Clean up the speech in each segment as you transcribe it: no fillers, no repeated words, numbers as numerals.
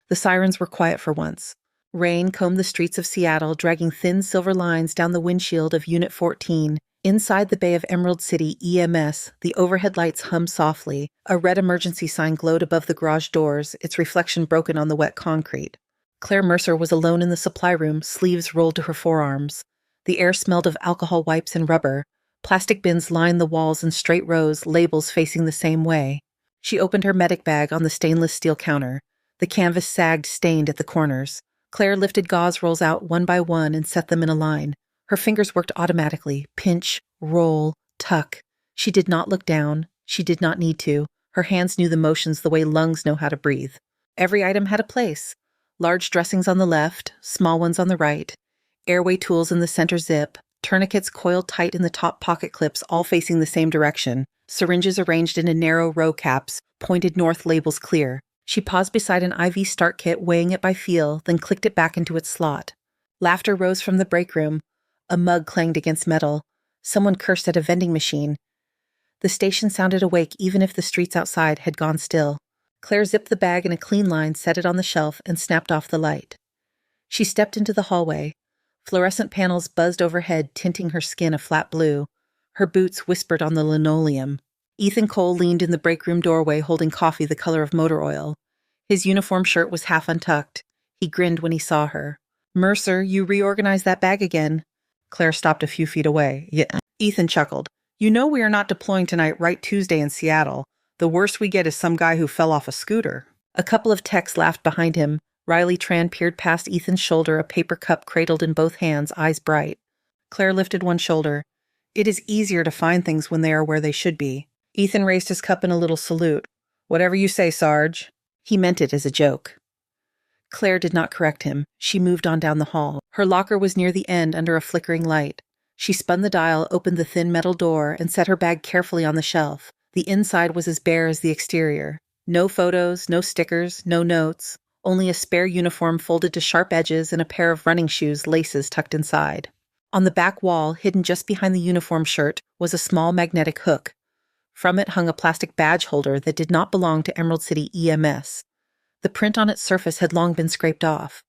The sirens were quiet for once. Rain combed the streets of Seattle, dragging thin silver lines down the windshield of Unit 14. Inside the bay of Emerald City EMS, the overhead lights hummed softly. A red emergency sign glowed above the garage doors, its reflection broken on the wet concrete. Claire Mercer was alone in the supply room, sleeves rolled to her forearms. The air smelled of alcohol wipes and rubber. Plastic bins lined the walls in straight rows, labels facing the same way. She opened her medic bag on the stainless steel counter. The canvas sagged, stained at the corners. Claire lifted gauze rolls out one by one and set them in a line. Her fingers worked automatically. Pinch, roll, tuck. She did not look down. She did not need to. Her hands knew the motions the way lungs know how to breathe. Every item had a place. Large dressings on the left, small ones on the right. Airway tools in the center zip. Tourniquets coiled tight in the top pocket clips, all facing the same direction. Syringes arranged into narrow row caps, pointed north, labels clear. She paused beside an IV start kit, weighing it by feel, then clicked it back into its slot. Laughter rose from the break room. A mug clanged against metal. Someone cursed at a vending machine. The station sounded awake even if the streets outside had gone still. Claire zipped the bag in a clean line, set it on the shelf, and snapped off the light. She stepped into the hallway. Fluorescent panels buzzed overhead, tinting her skin a flat blue. Her boots whispered on the linoleum. Ethan Cole leaned in the break room doorway, holding coffee the color of motor oil. His uniform shirt was half untucked. He grinned when he saw her. "Mercer, you reorganized that bag again." Claire stopped a few feet away. "Yeah." Ethan chuckled. "You know we are not deploying tonight, right? Tuesday in Seattle. The worst we get is some guy who fell off a scooter." A couple of techs laughed behind him. Riley Tran peered past Ethan's shoulder, a paper cup cradled in both hands, eyes bright. Claire lifted one shoulder. "It is easier to find things when they are where they should be." Ethan raised his cup in a little salute. "Whatever you say, Sarge." He meant it as a joke. Claire did not correct him. She moved on down the hall. Her locker was near the end under a flickering light. She spun the dial, opened the thin metal door, and set her bag carefully on the shelf. The inside was as bare as the exterior. No photos, no stickers, no notes. Only a spare uniform folded to sharp edges and a pair of running shoes, laces tucked inside. On the back wall, hidden just behind the uniform shirt, was a small magnetic hook. From it hung a plastic badge holder that did not belong to Emerald City EMS. The print on its surface had long been scraped off.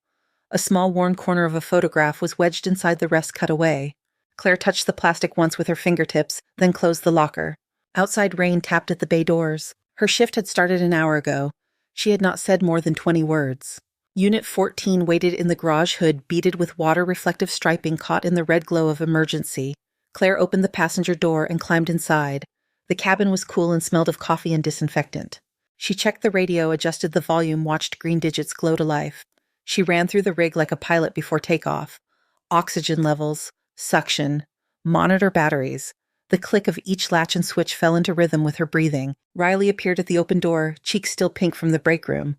A small worn corner of a photograph was wedged inside, the rest cut away. Claire touched the plastic once with her fingertips, then closed the locker. Outside rain tapped at the bay doors. Her shift had started an hour ago. She had not said more than 20 words. Unit 14 waited in the garage hood, beaded with water-reflective striping caught in the red glow of emergency. Claire opened the passenger door and climbed inside. The cabin was cool and smelled of coffee and disinfectant. She checked the radio, adjusted the volume, watched green digits glow to life. She ran through the rig like a pilot before takeoff. Oxygen levels, suction, monitor batteries. The click of each latch and switch fell into rhythm with her breathing. Riley appeared at the open door, cheeks still pink from the break room.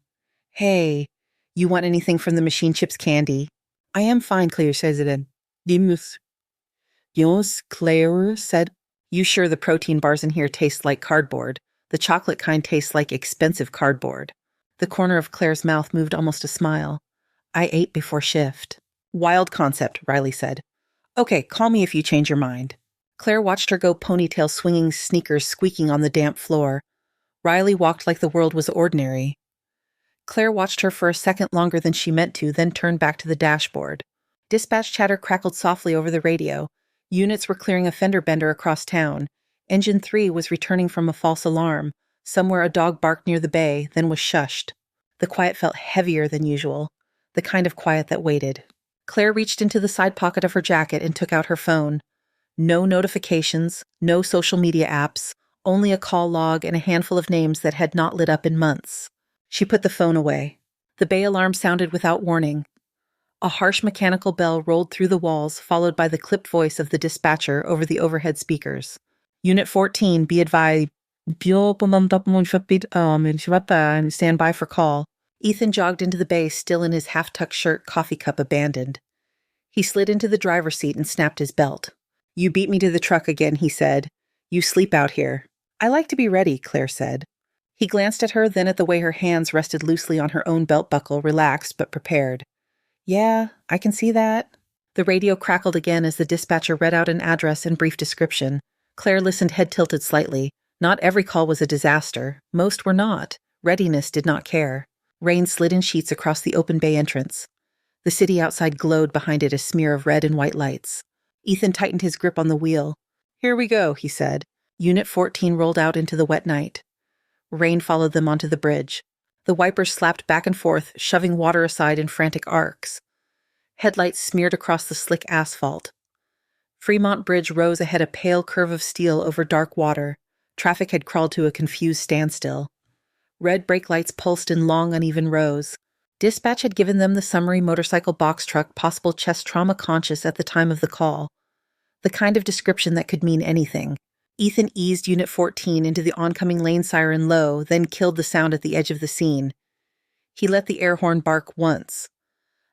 "Hey, you want anything from the machine chips candy?" "I am fine," Claire said. Yes, Claire said. "You sure the protein bars in here taste like cardboard? The chocolate kind tastes like expensive cardboard." The corner of Claire's mouth moved almost a smile. "I ate before shift." "Wild concept," Riley said. "Okay, call me if you change your mind." Claire watched her go, ponytail swinging, sneakers squeaking on the damp floor. Riley walked like the world was ordinary. Claire watched her for a second longer than she meant to, then turned back to the dashboard. Dispatch chatter crackled softly over the radio. Units were clearing a fender bender across town. Engine 3 was returning from a false alarm. Somewhere a dog barked near the bay, then was shushed. The quiet felt heavier than usual, the kind of quiet that waited. Claire reached into the side pocket of her jacket and took out her phone. No notifications, no social media apps, only a call log and a handful of names that had not lit up in months. She put the phone away. The bay alarm sounded without warning. A harsh mechanical bell rolled through the walls, followed by the clipped voice of the dispatcher over the overhead speakers. "Unit 14, be advised. Stand by for call." Ethan jogged into the bay, still in his half-tucked shirt, coffee cup abandoned. He slid into the driver's seat and snapped his belt. "You beat me to the truck again," he said. "You sleep out here." "I like to be ready," Claire said. He glanced at her, then at the way her hands rested loosely on her own belt buckle, relaxed but prepared. "Yeah, I can see that." The radio crackled again as the dispatcher read out an address and brief description. Claire listened, head tilted slightly. Not every call was a disaster. Most were not. Readiness did not care. Rain slid in sheets across the open bay entrance. The city outside glowed behind it, a smear of red and white lights. Ethan tightened his grip on the wheel. "Here we go," he said. Unit 14 rolled out into the wet night. Rain followed them onto the bridge. The wipers slapped back and forth, shoving water aside in frantic arcs. Headlights smeared across the slick asphalt. Fremont Bridge rose ahead, a pale curve of steel over dark water. Traffic had crawled to a confused standstill. Red brake lights pulsed in long, uneven rows. Dispatch had given them the summary motorcycle box truck, possible chest trauma conscious at the time of the call. The kind of description that could mean anything. Ethan eased Unit 14 into the oncoming lane siren low, then killed the sound at the edge of the scene. He let the air horn bark once.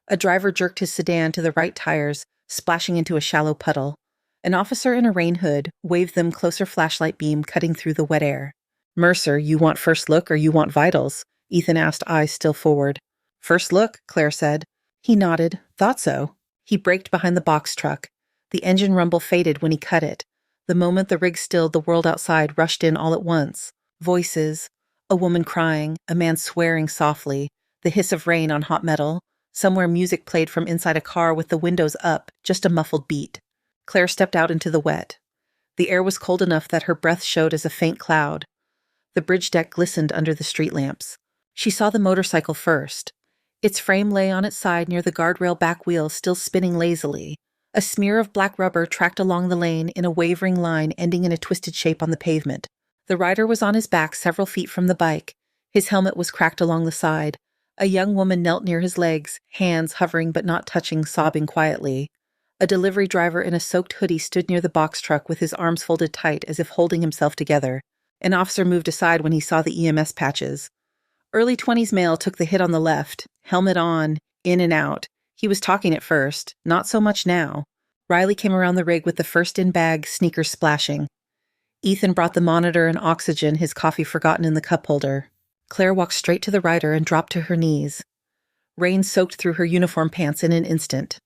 A driver jerked his sedan to the right tires, splashing into a shallow puddle. An officer in a rain hood waved them closer flashlight beam cutting through the wet air. "Mercer, you want first look or you want vitals?" Ethan asked, eyes still forward. "First look," Claire said. He nodded. Thought so. He braked behind the box truck. The engine rumble faded when he cut it. The moment the rig stilled, the world outside rushed in all at once. Voices. A woman crying, a man swearing softly, the hiss of rain on hot metal. Somewhere music played from inside a car with the windows up, just a muffled beat. Claire stepped out into the wet. The air was cold enough that her breath showed as a faint cloud. The bridge deck glistened under the street lamps. She saw the motorcycle first. Its frame lay on its side near the guardrail back wheel, still spinning lazily. A smear of black rubber tracked along the lane in a wavering line ending in a twisted shape on the pavement. The rider was on his back several feet from the bike. His helmet was cracked along the side. A young woman knelt near his legs, hands hovering but not touching, sobbing quietly. A delivery driver in a soaked hoodie stood near the box truck with his arms folded tight as if holding himself together. An officer moved aside when he saw the EMS patches. Early 20s male took the hit on the left, helmet on, in and out. He was talking at first, not so much now. Riley came around the rig with the first-in bag, sneakers splashing. Ethan brought the monitor and oxygen, his coffee forgotten in the cup holder. Claire walked straight to the rider and dropped to her knees. Rain soaked through her uniform pants in an instant.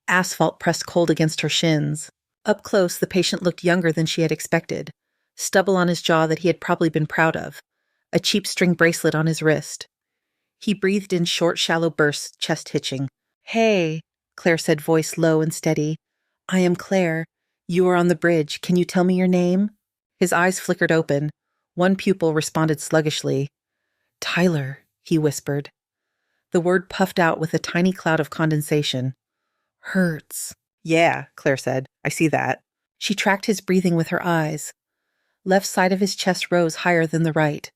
Asphalt pressed cold against her shins. Up close, the patient looked younger than she had expected. Stubble on his jaw that he had probably been proud of. A cheap string bracelet on his wrist. He breathed in short, shallow bursts, chest hitching. "Hey," Claire said, voice low and steady. "I am Claire. You are on the bridge. Can you tell me your name?" His eyes flickered open. One pupil responded sluggishly. "Tyler," he whispered. The word puffed out with a tiny cloud of condensation. "Hurts." "Yeah," Claire said. "I see that." She tracked his breathing with her eyes. Left side of his chest rose higher than the right.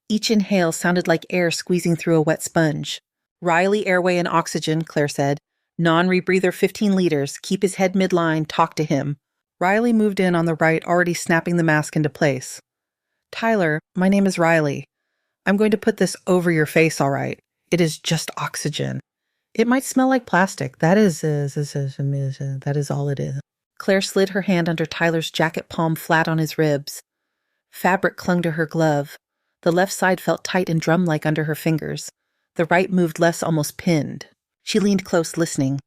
Each inhale sounded like air squeezing through a wet sponge. "Riley, airway and oxygen," Claire said. "Non-rebreather 15 liters. Keep his head midline. Talk to him." Riley moved in on the right, already snapping the mask into place. "Tyler, my name is Riley. I'm going to put this over your face, all right. It is just oxygen. It might smell like plastic. That is all it is." Claire slid her hand under Tyler's jacket palm flat on his ribs. Fabric clung to her glove. The left side felt tight and drum-like under her fingers. The right moved less, almost pinned. She leaned close, listening.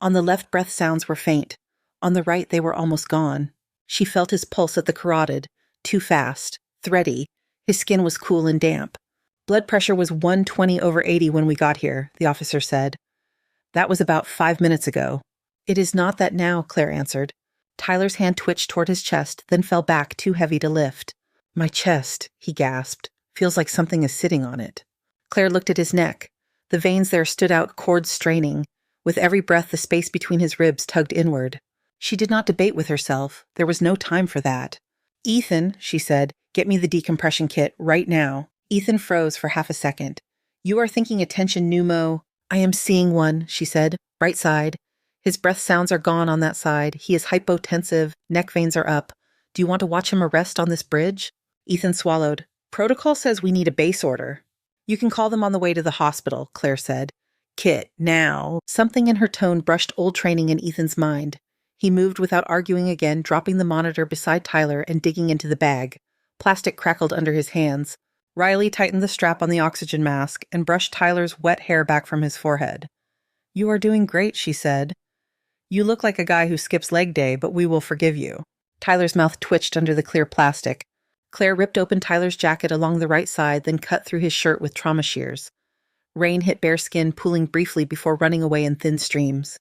On the left, breath sounds were faint. On the right, they were almost gone. She felt his pulse at the carotid. Too fast. Thready. His skin was cool and damp. "Blood pressure was 120/80 when we got here," the officer said. "That was about 5 minutes ago." "It is not that now," Claire answered. Tyler's hand twitched toward his chest, then fell back, too heavy to lift. "My chest," he gasped. "Feels like something is sitting on it." Claire looked at his neck. The veins there stood out, cords straining. With every breath, the space between his ribs tugged inward. She did not debate with herself. There was no time for that. "Ethan," she said, "get me the decompression kit right now." Ethan froze for half a second. "You are thinking attention pneumo—" "I am seeing one," she said. "Right side. His breath sounds are gone on that side. He is hypotensive. Neck veins are up. Do you want to watch him arrest on this bridge?" Ethan swallowed. "Protocol says we need a base order." "You can call them on the way to the hospital," Claire said. "Kit, now." Something in her tone brushed old training in Ethan's mind. He moved without arguing again, dropping the monitor beside Tyler and digging into the bag. Plastic crackled under his hands. Riley tightened the strap on the oxygen mask and brushed Tyler's wet hair back from his forehead. "You are doing great," she said. "You look like a guy who skips leg day, but we will forgive you." Tyler's mouth twitched under the clear plastic. Claire ripped open Tyler's jacket along the right side, then cut through his shirt with trauma shears. Rain hit bare skin, pooling briefly before running away in thin streams.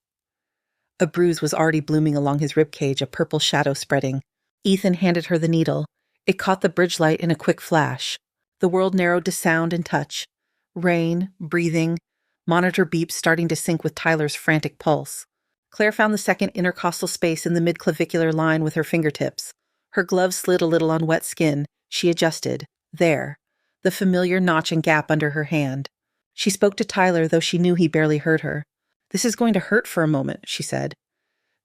A bruise was already blooming along his ribcage, a purple shadow spreading. Ethan handed her the needle. It caught the bridge light in a quick flash. The world narrowed to sound and touch. Rain, breathing, monitor beeps starting to sync with Tyler's frantic pulse. Claire found the second intercostal space in the midclavicular line with her fingertips. Her gloves slid a little on wet skin. She adjusted. There. The familiar notch and gap under her hand. She spoke to Tyler, though she knew he barely heard her. "This is going to hurt for a moment," she said.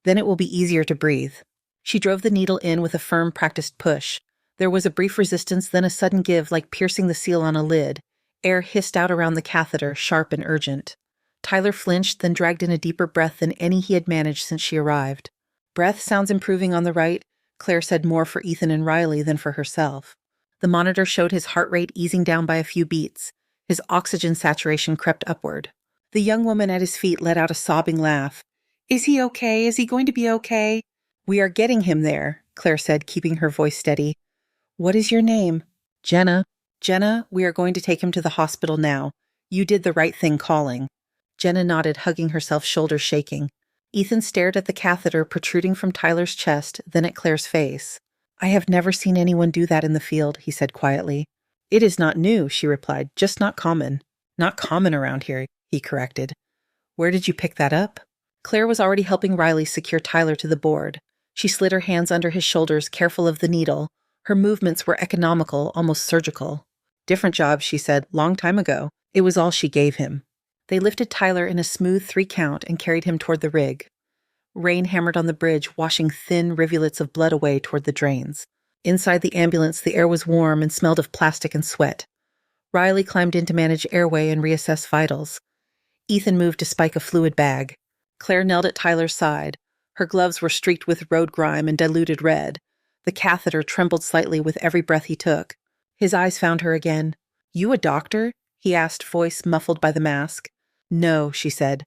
"Then it will be easier to breathe." She drove the needle in with a firm, practiced push. There was a brief resistance, then a sudden give, like piercing the seal on a lid. Air hissed out around the catheter, sharp and urgent. Tyler flinched, then dragged in a deeper breath than any he had managed since she arrived. "Breath sounds improving on the right," Claire said, more for Ethan and Riley than for herself. The monitor showed his heart rate easing down by a few beats. His oxygen saturation crept upward. The young woman at his feet let out a sobbing laugh. "Is he okay? Is he going to be okay?" "We are getting him there," Claire said, keeping her voice steady. "What is your name?" "Jenna." "Jenna, we are going to take him to the hospital now. You did the right thing calling." Jenna nodded, hugging herself, shoulders shaking. Ethan stared at the catheter protruding from Tyler's chest, then at Claire's face. "I have never seen anyone do that in the field," he said quietly. "It is not new," she replied, "just not common." "Not common around here," he corrected. "Where did you pick that up?" Claire was already helping Riley secure Tyler to the board. She slid her hands under his shoulders, careful of the needle. Her movements were economical, almost surgical. "Different job," she said, "long time ago. It was all she gave him." They lifted Tyler in a smooth 3 count and carried him toward the rig. Rain hammered on the bridge, washing thin rivulets of blood away toward the drains. Inside the ambulance, the air was warm and smelled of plastic and sweat. Riley climbed in to manage airway and reassess vitals. Ethan moved to spike a fluid bag. Claire knelt at Tyler's side. Her gloves were streaked with road grime and diluted red. The catheter trembled slightly with every breath he took. His eyes found her again. "You a doctor?" he asked, voice muffled by the mask. "No," she said.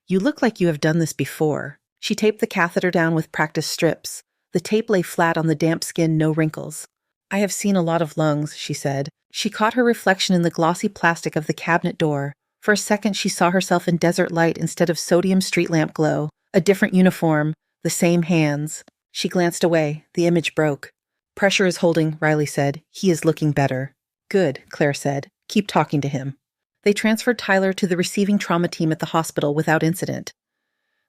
"You look like you have done this before." She taped the catheter down with practice strips. The tape lay flat on the damp skin, no wrinkles. "I have seen a lot of lungs," she said. She caught her reflection in the glossy plastic of the cabinet door. For a second she saw herself in desert light instead of sodium street lamp glow. A different uniform, the same hands. She glanced away. The image broke. "Pressure is holding," Riley said. "He is looking better." "Good," Claire said. "Keep talking to him." They transferred Tyler to the receiving trauma team at the hospital without incident.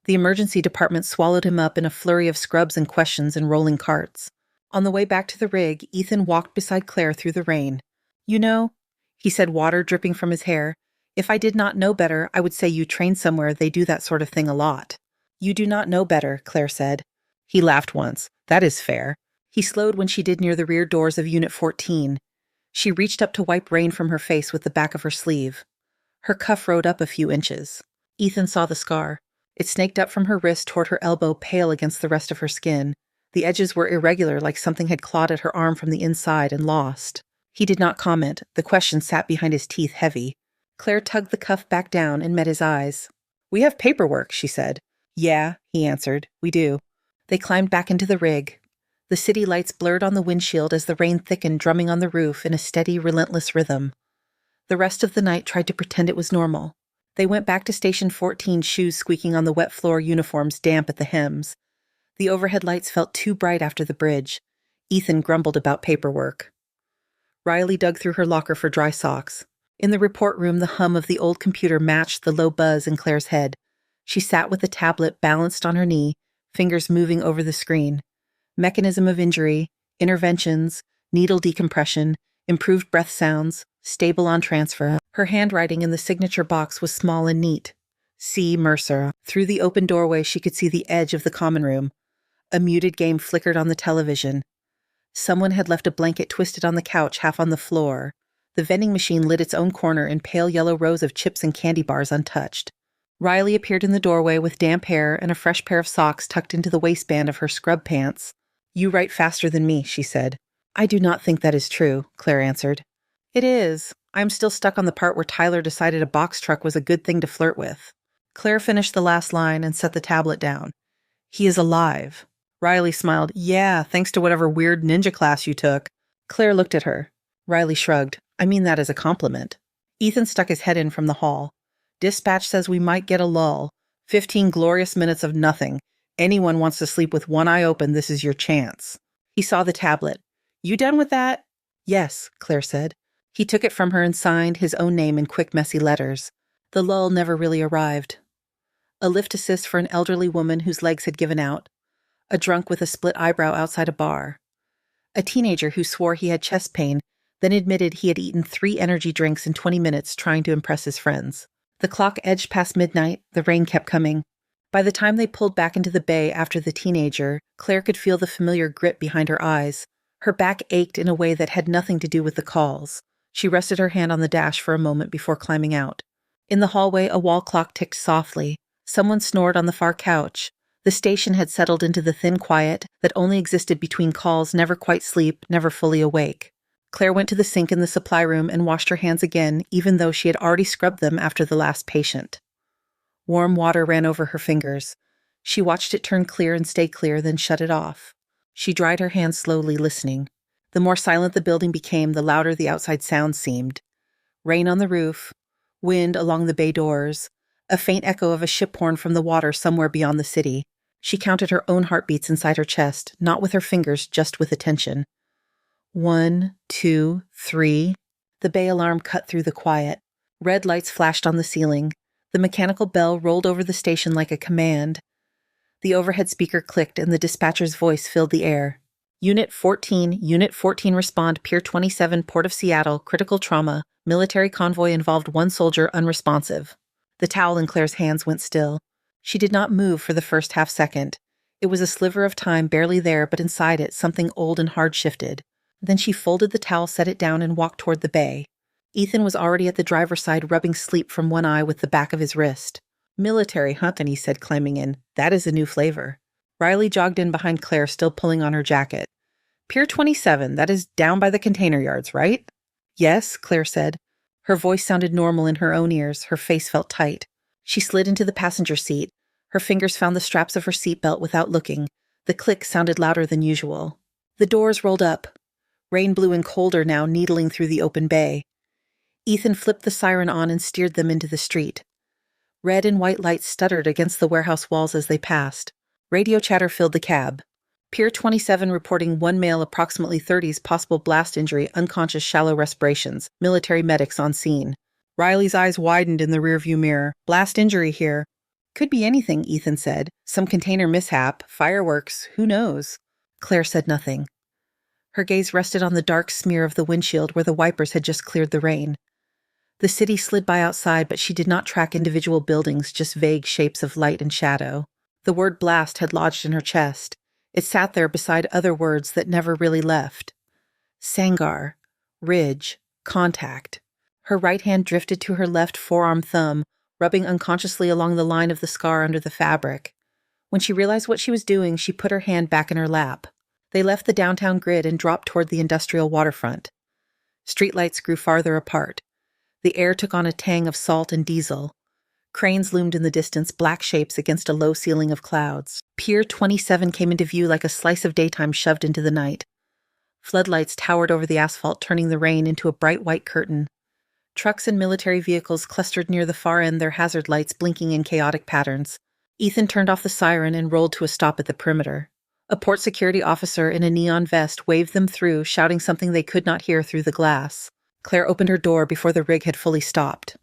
The emergency department swallowed him up in a flurry of scrubs and questions and rolling carts. On the way back to the rig, Ethan walked beside Claire through the rain. "You know," he said, water dripping from his hair, "if I did not know better, I would say you train somewhere they do that sort of thing a lot." "You do not know better," Claire said. He laughed once. "That is fair." He slowed when she did near the rear doors of Unit 14. She reached up to wipe rain from her face with the back of her sleeve. Her cuff rode up a few inches. Ethan saw the scar. It snaked up from her wrist toward her elbow, pale against the rest of her skin. The edges were irregular, like something had clawed at her arm from the inside and lost. He did not comment. The question sat behind his teeth, heavy. Claire tugged the cuff back down and met his eyes. "We have paperwork," she said. "Yeah," he answered. "We do." They climbed back into the rig. The city lights blurred on the windshield as the rain thickened, drumming on the roof in a steady, relentless rhythm. The rest of the night tried to pretend it was normal. They went back to Station 14, shoes squeaking on the wet floor, uniforms damp at the hems. The overhead lights felt too bright after the bridge. Ethan grumbled about paperwork. Riley dug through her locker for dry socks. In the report room, the hum of the old computer matched the low buzz in Claire's head. She sat with the tablet balanced on her knee, fingers moving over the screen. Mechanism of injury, interventions, needle decompression, improved breath sounds, stable on transfer. Her handwriting in the signature box was small and neat. C. Mercer. Through the open doorway, she could see the edge of the common room. A muted game flickered on the television. Someone had left a blanket twisted on the couch, half on the floor. The vending machine lit its own corner in pale yellow rows of chips and candy bars untouched. Riley appeared in the doorway with damp hair and a fresh pair of socks tucked into the waistband of her scrub pants. "You write faster than me," she said. "I do not think that is true," Claire answered. "It is. I'm still stuck on the part where Tyler decided a box truck was a good thing to flirt with." Claire finished the last line and set the tablet down. "He is alive." Riley smiled. "Yeah, thanks to whatever weird ninja class you took." Claire looked at her. Riley shrugged. I mean that as a compliment. Ethan stuck his head in from the hall. Dispatch says we might get a lull. 15 glorious minutes of nothing. Anyone wants to sleep with one eye open, this is your chance. He saw the tablet. You done with that? Yes, Claire said. He took it from her and signed his own name in quick, messy letters. The lull never really arrived. A lift assist for an elderly woman whose legs had given out. A drunk with a split eyebrow outside a bar. A teenager who swore he had chest pain, then admitted he had eaten 3 energy drinks in 20 minutes trying to impress his friends. The clock edged past midnight, the rain kept coming. By the time they pulled back into the bay after the teenager, Claire could feel the familiar grit behind her eyes. Her back ached in a way that had nothing to do with the calls. She rested her hand on the dash for a moment before climbing out. In the hallway, a wall clock ticked softly. Someone snored on the far couch. The station had settled into the thin quiet that only existed between calls, never quite asleep, never fully awake. Claire went to the sink in the supply room and washed her hands again, even though she had already scrubbed them after the last patient. Warm water ran over her fingers. She watched it turn clear and stay clear, then shut it off. She dried her hands slowly, listening. The more silent the building became, the louder the outside sounds seemed. Rain on the roof, wind along the bay doors, a faint echo of a ship horn from the water somewhere beyond the city. She counted her own heartbeats inside her chest, not with her fingers, just with attention. 1, 2, 3. The bay alarm cut through the quiet. Red lights flashed on the ceiling. The mechanical bell rolled over the station like a command. The overhead speaker clicked and the dispatcher's voice filled the air. Unit 14 respond, Pier 27, Port of Seattle, critical trauma. Military convoy involved 1 soldier, unresponsive. The towel in Claire's hands went still. She did not move for the first half second. It was a sliver of time barely there, but inside it, something old and hard shifted. Then she folded the towel, set it down, and walked toward the bay. Ethan was already at the driver's side, rubbing sleep from one eye with the back of his wrist. Military, huh? And he said, climbing in. That is a new flavor. Riley jogged in behind Claire, still pulling on her jacket. Pier 27, that is down by the container yards, right? Yes, Claire said. Her voice sounded normal in her own ears. Her face felt tight. She slid into the passenger seat. Her fingers found the straps of her seatbelt without looking. The click sounded louder than usual. The doors rolled up. Rain blew in colder now, needling through the open bay. Ethan flipped the siren on and steered them into the street. Red and white lights stuttered against the warehouse walls as they passed. Radio chatter filled the cab. Pier 27 reporting 1 male, approximately 30s, possible blast injury, unconscious, shallow respirations. Military medics on scene. Riley's eyes widened in the rearview mirror. Blast injury here. Could be anything, Ethan said. Some container mishap, fireworks, who knows? Claire said nothing. Her gaze rested on the dark smear of the windshield where the wipers had just cleared the rain. The city slid by outside, but she did not track individual buildings, just vague shapes of light and shadow. The word blast had lodged in her chest. It sat there beside other words that never really left. Sangar, ridge, contact. Her right hand drifted to her left forearm thumb, rubbing unconsciously along the line of the scar under the fabric. When she realized what she was doing, she put her hand back in her lap. They left the downtown grid and dropped toward the industrial waterfront. Streetlights grew farther apart. The air took on a tang of salt and diesel. Cranes loomed in the distance, black shapes against a low ceiling of clouds. Pier 27 came into view like a slice of daytime shoved into the night. Floodlights towered over the asphalt, turning the rain into a bright white curtain. Trucks and military vehicles clustered near the far end, their hazard lights blinking in chaotic patterns. Ethan turned off the siren and rolled to a stop at the perimeter. A port security officer in a neon vest waved them through, shouting something they could not hear through the glass. Claire opened her door before the rig had fully stopped.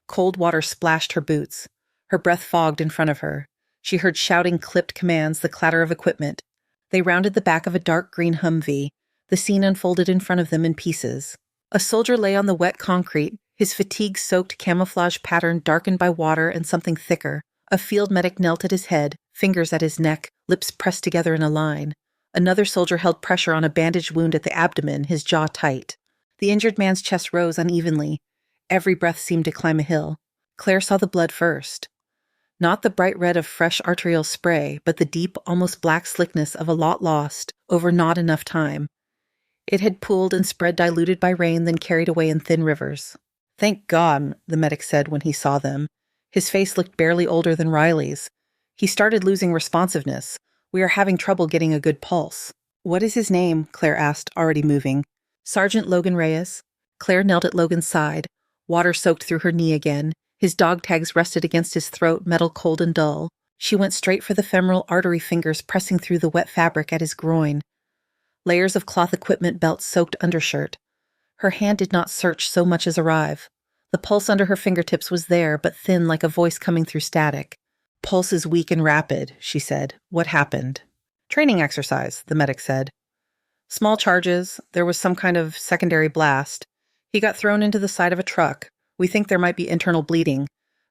Cold water splashed her boots. Her breath fogged in front of her. She heard shouting, clipped commands, the clatter of equipment. They rounded the back of a dark green Humvee. The scene unfolded in front of them in pieces. A soldier lay on the wet concrete, his fatigue-soaked camouflage pattern darkened by water and something thicker. A field medic knelt at his head, fingers at his neck, lips pressed together in a line. Another soldier held pressure on a bandaged wound at the abdomen, his jaw tight. The injured man's chest rose unevenly. Every breath seemed to climb a hill. Claire saw the blood first. Not the bright red of fresh arterial spray, but the deep, almost black slickness of a lot lost over not enough time. It had pooled and spread, diluted by rain, then carried away in thin rivers. Thank God, the medic said when he saw them. His face looked barely older than Riley's. He started losing responsiveness. We are having trouble getting a good pulse. What is his name? Claire asked, already moving. Sergeant Logan Reyes. Claire knelt at Logan's side, water soaked through her knee again. His dog tags rested against his throat, metal cold and dull. She went straight for the femoral artery fingers pressing through the wet fabric at his groin. Layers of cloth equipment belt soaked undershirt. Her hand did not search so much as arrive. The pulse under her fingertips was there, but thin like a voice coming through static. Pulse is weak and rapid, she said. What happened? Training exercise, the medic said. Small charges. There was some kind of secondary blast. He got thrown into the side of a truck. We think there might be internal bleeding.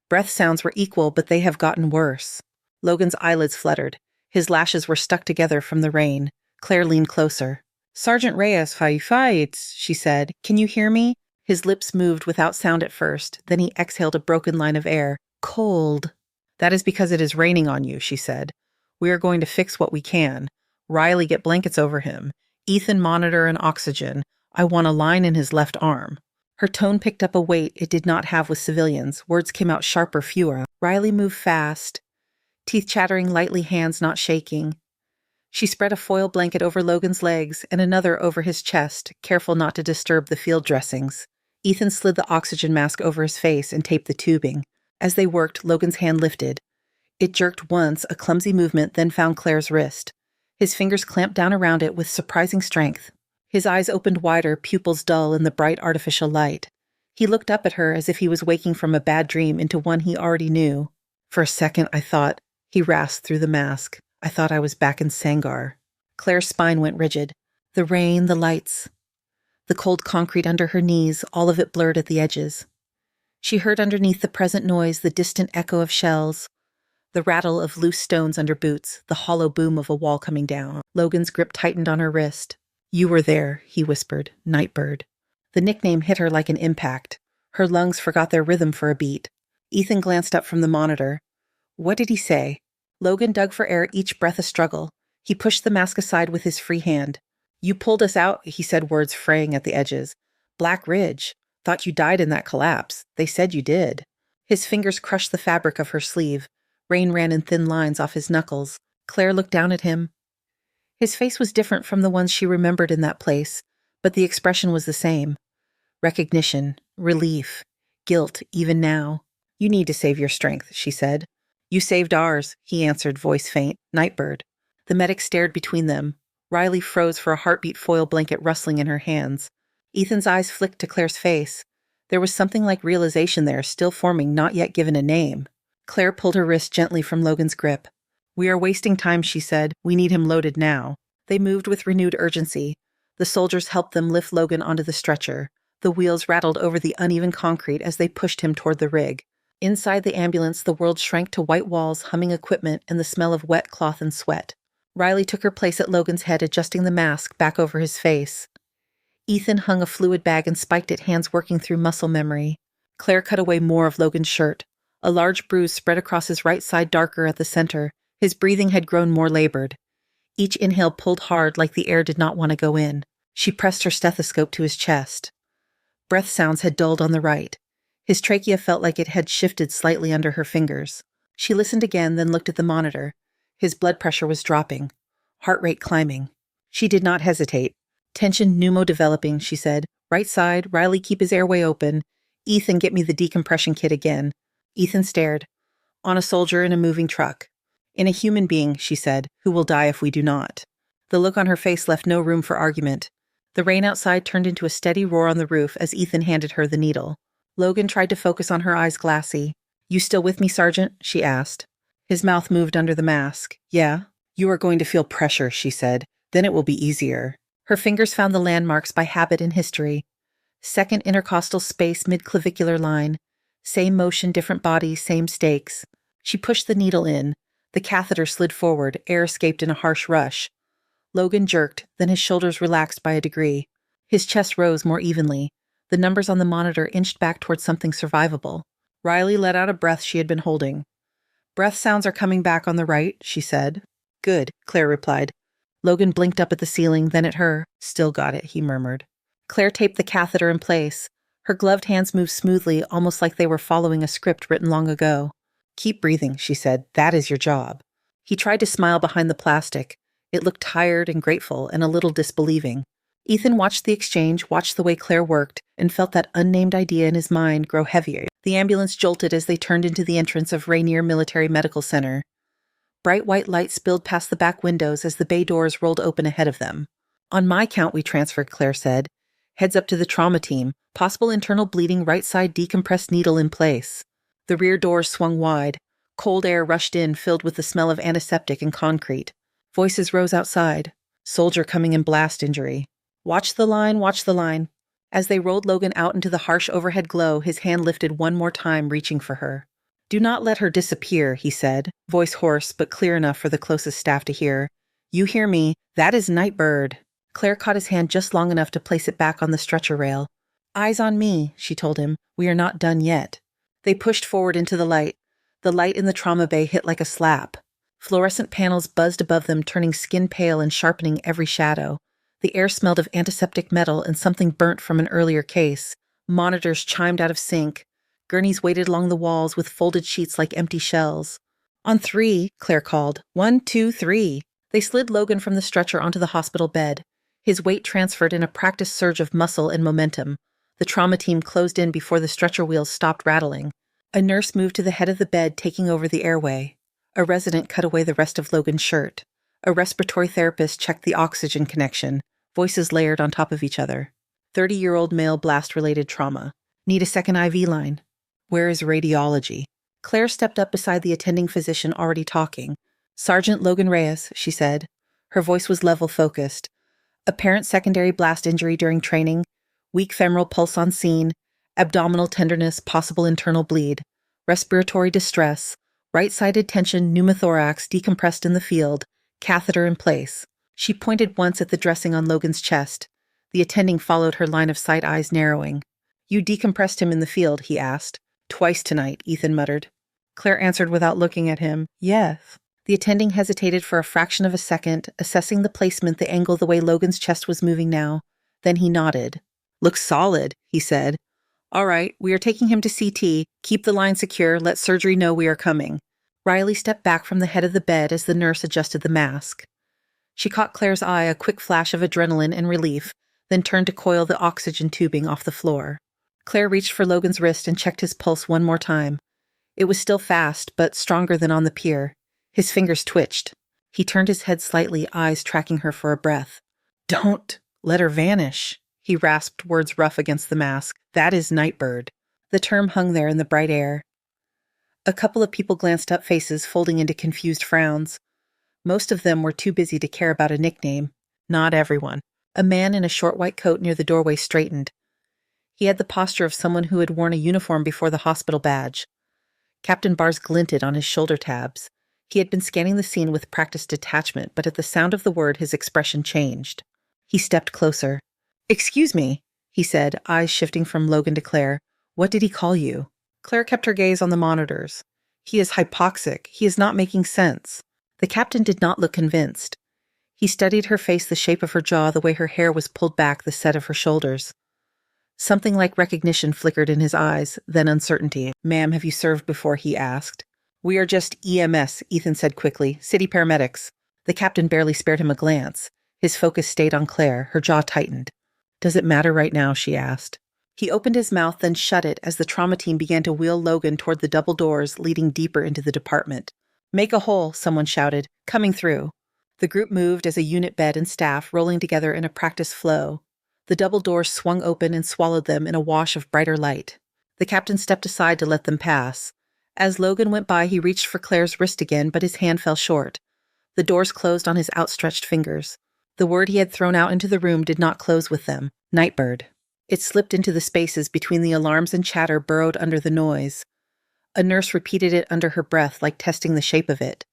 Breath sounds were equal, but they have gotten worse. Logan's eyelids fluttered. His lashes were stuck together from the rain. Claire leaned closer. Sergeant Reyes, firefighters, she said. Can you hear me? His lips moved without sound at first. Then he exhaled a broken line of air. Cold. That is because it is raining on you, she said. We are going to fix what we can. Riley, get blankets over him. Ethan, monitor and oxygen. I want a line in his left arm. Her tone picked up a weight it did not have with civilians. Words came out sharper, fewer. Riley moved fast, teeth chattering lightly, hands not shaking. She spread a foil blanket over Logan's legs and another over his chest, careful not to disturb the field dressings. Ethan slid the oxygen mask over his face and taped the tubing. As they worked, Logan's hand lifted. It jerked once, a clumsy movement, then found Claire's wrist. His fingers clamped down around it with surprising strength. His eyes opened wider, pupils dull in the bright artificial light. He looked up at her as if he was waking from a bad dream into one he already knew. For a second, I thought, he rasped through the mask. I thought I was back in Sangar. Claire's spine went rigid. The rain, the lights. The cold concrete under her knees, all of it blurred at the edges. She heard underneath the present noise the distant echo of shells, the rattle of loose stones under boots, the hollow boom of a wall coming down. Logan's grip tightened on her wrist. You were there, he whispered, Nightbird. The nickname hit her like an impact. Her lungs forgot their rhythm for a beat. Ethan glanced up from the monitor. What did he say? Logan dug for air, each breath a struggle. He pushed the mask aside with his free hand. You pulled us out, he said, words fraying at the edges. Black Ridge. Thought you died in that collapse. They said you did. His fingers crushed the fabric of her sleeve. Rain ran in thin lines off his knuckles. Claire looked down at him. His face was different from the ones she remembered in that place, but the expression was the same. Recognition, relief, guilt, even now. You need to save your strength, she said. You saved ours, he answered, voice faint. Nightbird. The medic stared between them. Riley froze for a heartbeat foil blanket rustling in her hands. Ethan's eyes flicked to Claire's face. There was something like realization there, still forming, not yet given a name. Claire pulled her wrist gently from Logan's grip. We are wasting time, she said. We need him loaded now. They moved with renewed urgency. The soldiers helped them lift Logan onto the stretcher. The wheels rattled over the uneven concrete as they pushed him toward the rig. Inside the ambulance, the world shrank to white walls, humming equipment, and the smell of wet cloth and sweat. Riley took her place at Logan's head, adjusting the mask back over his face. Ethan hung a fluid bag and spiked it, hands working through muscle memory. Claire cut away more of Logan's shirt. A large bruise spread across his right side, darker at the center. His breathing had grown more labored. Each inhale pulled hard, like the air did not want to go in. She pressed her stethoscope to his chest. Breath sounds had dulled on the right. His trachea felt like it had shifted slightly under her fingers. She listened again, then looked at the monitor. His blood pressure was dropping. Heart rate climbing. She did not hesitate. Tension pneumo-developing, she said. Right side, Riley, keep his airway open. Ethan, get me the decompression kit again. Ethan stared. On a soldier in a moving truck. In a human being, she said, who will die if we do not. The look on her face left no room for argument. The rain outside turned into a steady roar on the roof as Ethan handed her the needle. Logan tried to focus on her eyes, glassy. You still with me, Sergeant? She asked. His mouth moved under the mask. Yeah. You are going to feel pressure, she said. Then it will be easier. Her fingers found the landmarks by habit and history. Second intercostal space, mid-clavicular line. Same motion, different body, same stakes. She pushed the needle in. The catheter slid forward, air escaped in a harsh rush. Logan jerked, then his shoulders relaxed by a degree. His chest rose more evenly. The numbers on the monitor inched back towards something survivable. Riley let out a breath she had been holding. Breath sounds are coming back on the right, she said. Good, Claire replied. Logan blinked up at the ceiling, then at her. Still got it, he murmured. Claire taped the catheter in place. Her gloved hands moved smoothly, almost like they were following a script written long ago. Keep breathing, she said. That is your job. He tried to smile behind the plastic. It looked tired and grateful and a little disbelieving. Ethan watched the exchange, watched the way Claire worked, and felt that unnamed idea in his mind grow heavier. The ambulance jolted as they turned into the entrance of Rainier Military Medical Center. Bright white light spilled past the back windows as the bay doors rolled open ahead of them. On my count, we transferred, Claire said. Heads up to the trauma team. Possible internal bleeding, right side decompressed needle in place. The rear doors swung wide. Cold air rushed in, filled with the smell of antiseptic and concrete. Voices rose outside. Soldier coming in blast injury. Watch the line, watch the line. As they rolled Logan out into the harsh overhead glow, his hand lifted one more time, reaching for her. Do not let her disappear, he said, voice hoarse but clear enough for the closest staff to hear. You hear me? That is Nightbird. Claire caught his hand just long enough to place it back on the stretcher rail. Eyes on me, she told him. We are not done yet. They pushed forward into the light. The light in the trauma bay hit like a slap. Fluorescent panels buzzed above them, turning skin pale and sharpening every shadow. The air smelled of antiseptic metal and something burnt from an earlier case. Monitors chimed out of sync. Gurneys waited along the walls with folded sheets like empty shells. On 3, Claire called. 1, 2, 3. They slid Logan from the stretcher onto the hospital bed. His weight transferred in a practiced surge of muscle and momentum. The trauma team closed in before the stretcher wheels stopped rattling. A nurse moved to the head of the bed, taking over the airway. A resident cut away the rest of Logan's shirt. A respiratory therapist checked the oxygen connection. Voices layered on top of each other. 30-year-old male blast-related trauma. Need a second IV line. Where is radiology? Claire stepped up beside the attending physician already talking. Sergeant Logan Reyes, she said. Her voice was level-focused. Apparent secondary blast injury during training. Weak femoral pulse on scene. Abdominal tenderness, possible internal bleed. Respiratory distress. Right-sided tension, pneumothorax, decompressed in the field. Catheter in place. She pointed once at the dressing on Logan's chest. The attending followed her line of sight, eyes narrowing. You decompressed him in the field, he asked. Twice tonight, Ethan muttered. Claire answered without looking at him. Yes. The attending hesitated for a fraction of a second, assessing the placement, the angle, the way Logan's chest was moving now. Then he nodded. Looks solid, he said. All right, we are taking him to CT. Keep the line secure. Let surgery know we are coming. Riley stepped back from the head of the bed as the nurse adjusted the mask. She caught Claire's eye, a quick flash of adrenaline and relief, then turned to coil the oxygen tubing off the floor. Claire reached for Logan's wrist and checked his pulse one more time. It was still fast, but stronger than on the pier. His fingers twitched. He turned his head slightly, eyes tracking her for a breath. Don't let her vanish, he rasped, words rough against the mask. That is Nightbird. The term hung there in the bright air. A couple of people glanced up, faces folding into confused frowns. Most of them were too busy to care about a nickname. Not everyone. A man in a short white coat near the doorway straightened. He had the posture of someone who had worn a uniform before the hospital badge. Captain Bars glinted on his shoulder tabs. He had been scanning the scene with practiced detachment, but at the sound of the word his expression changed. He stepped closer. Excuse me, he said, eyes shifting from Logan to Claire. What did he call you? Claire kept her gaze on the monitors. He is hypoxic. He is not making sense. The captain did not look convinced. He studied her face, the shape of her jaw, the way her hair was pulled back, the set of her shoulders. Something like recognition flickered in his eyes, then uncertainty. Ma'am, have you served before? He asked. We are just EMS, Ethan said quickly. City paramedics. The captain barely spared him a glance. His focus stayed on Claire. Her jaw tightened. Does it matter right now? She asked. He opened his mouth, then shut it as the trauma team began to wheel Logan toward the double doors leading deeper into the department. Make a hole, someone shouted. Coming through. The group moved as a unit bed and staff rolling together in a practice flow. The double doors swung open and swallowed them in a wash of brighter light. The captain stepped aside to let them pass. As Logan went by, he reached for Claire's wrist again, but his hand fell short. The doors closed on his outstretched fingers. The word he had thrown out into the room did not close with them. Nightbird. It slipped into the spaces between the alarms and chatter burrowed under the noise. A nurse repeated it under her breath, like testing the shape of it.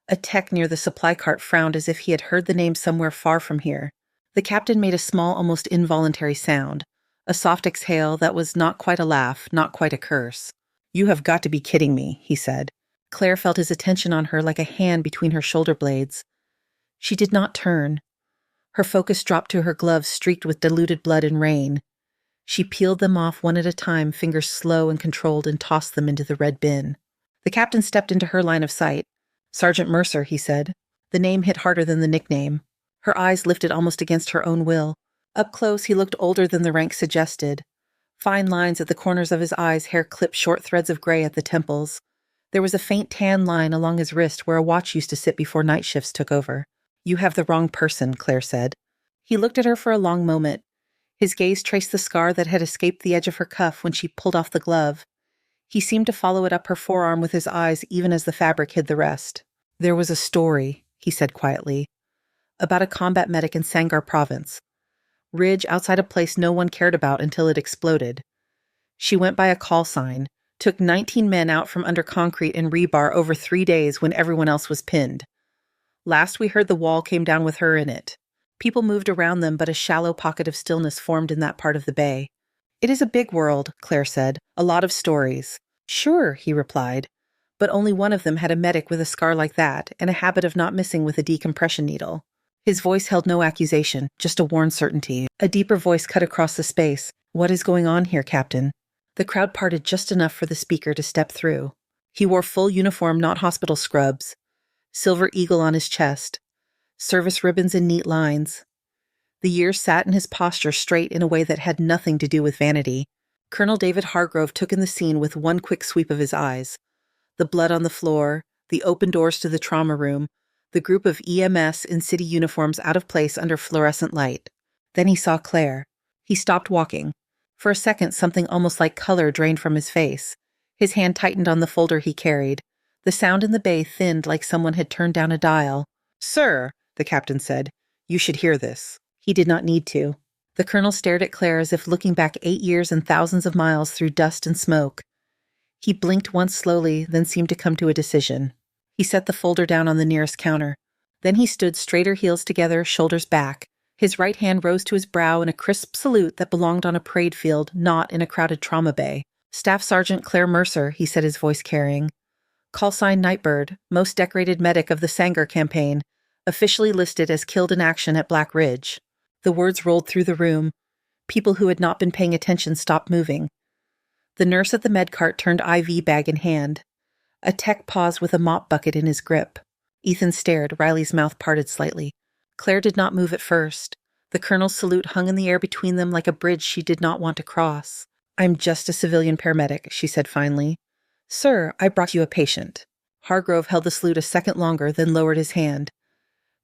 A tech near the supply cart frowned as if he had heard the name somewhere far from here. The captain made a small, almost involuntary sound. A soft exhale that was not quite a laugh, not quite a curse. You have got to be kidding me, he said. Claire felt his attention on her like a hand between her shoulder blades. She did not turn. Her focus dropped to her gloves streaked with diluted blood and rain. She peeled them off one at a time, fingers slow and controlled, and tossed them into the red bin. The captain stepped into her line of sight. Sergeant Mercer, he said. The name hit harder than the nickname. Her eyes lifted almost against her own will. Up close, he looked older than the rank suggested. Fine lines at the corners of his eyes, hair clipped short threads of gray at the temples. There was a faint tan line along his wrist where a watch used to sit before night shifts took over. "You have the wrong person," Claire said. He looked at her for a long moment. His gaze traced the scar that had escaped the edge of her cuff when she pulled off the glove. He seemed to follow it up her forearm with his eyes even as the fabric hid the rest. "There was a story," he said quietly, "about a combat medic in Sangar province. Ridge outside a place no one cared about until it exploded. She went by a call sign, took 19 men out from under concrete and rebar over 3 days when everyone else was pinned. Last we heard the wall came down with her in it. People moved around them, but a shallow pocket of stillness formed in that part of the bay." "It is a big world," Claire said. "A lot of stories." "Sure," he replied. "But only one of them had a medic with a scar like that and a habit of not missing with a decompression needle." His voice held no accusation, just a worn certainty. A deeper voice cut across the space. "What is going on here, Captain?" The crowd parted just enough for the speaker to step through. He wore full uniform, not hospital scrubs. Silver eagle on his chest. Service ribbons in neat lines. The years sat in his posture straight in a way that had nothing to do with vanity. Colonel David Hargrove took in the scene with one quick sweep of his eyes. The blood on the floor, the open doors to the trauma room, the group of EMS in city uniforms out of place under fluorescent light. Then he saw Claire. He stopped walking. For a second, something almost like color drained from his face. His hand tightened on the folder he carried. The sound in the bay thinned like someone had turned down a dial. "Sir," the captain said, "you should hear this." He did not need to. The colonel stared at Claire as if looking back 8 years and thousands of miles through dust and smoke. He blinked once slowly, then seemed to come to a decision. He set the folder down on the nearest counter. Then he stood straighter, heels together, shoulders back. His right hand rose to his brow in a crisp salute that belonged on a parade field, not in a crowded trauma bay. "Staff Sergeant Claire Mercer," he said, his voice carrying. "Call sign Nightbird, most decorated medic of the Sangar campaign, officially listed as killed in action at Black Ridge." The words rolled through the room. People who had not been paying attention stopped moving. The nurse at the med cart turned IV bag in hand. A tech paused with a mop bucket in his grip. Ethan stared, Riley's mouth parted slightly. Claire did not move at first. The colonel's salute hung in the air between them like a bridge she did not want to cross. "I'm just a civilian paramedic," she said finally. "Sir, I brought you a patient." Hargrove held the salute a second longer, then lowered his hand.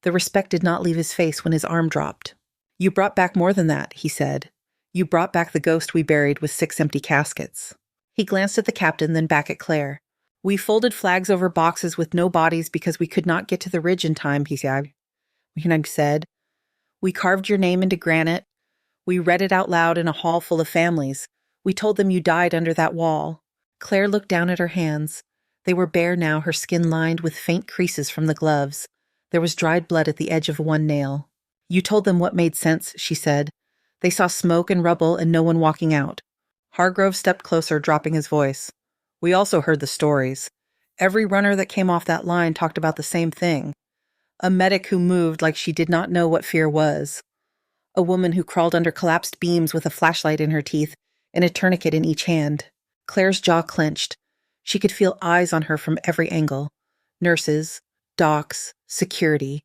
The respect did not leave his face when his arm dropped. "You brought back more than that," he said. "You brought back the ghost we buried with 6 empty caskets." He glanced at the captain, then back at Claire. "We folded flags over boxes with no bodies because we could not get to the ridge in time," he said. "We carved your name into granite. We read it out loud in a hall full of families. We told them you died under that wall." Claire looked down at her hands. They were bare now, her skin lined with faint creases from the gloves. There was dried blood at the edge of one nail. "You told them what made sense," she said. "They saw smoke and rubble and no one walking out." Hargrove stepped closer, dropping his voice. "We also heard the stories. Every runner that came off that line talked about the same thing. A medic who moved like she did not know what fear was. A woman who crawled under collapsed beams with a flashlight in her teeth and a tourniquet in each hand." Claire's jaw clenched. She could feel eyes on her from every angle. Nurses, docs, security.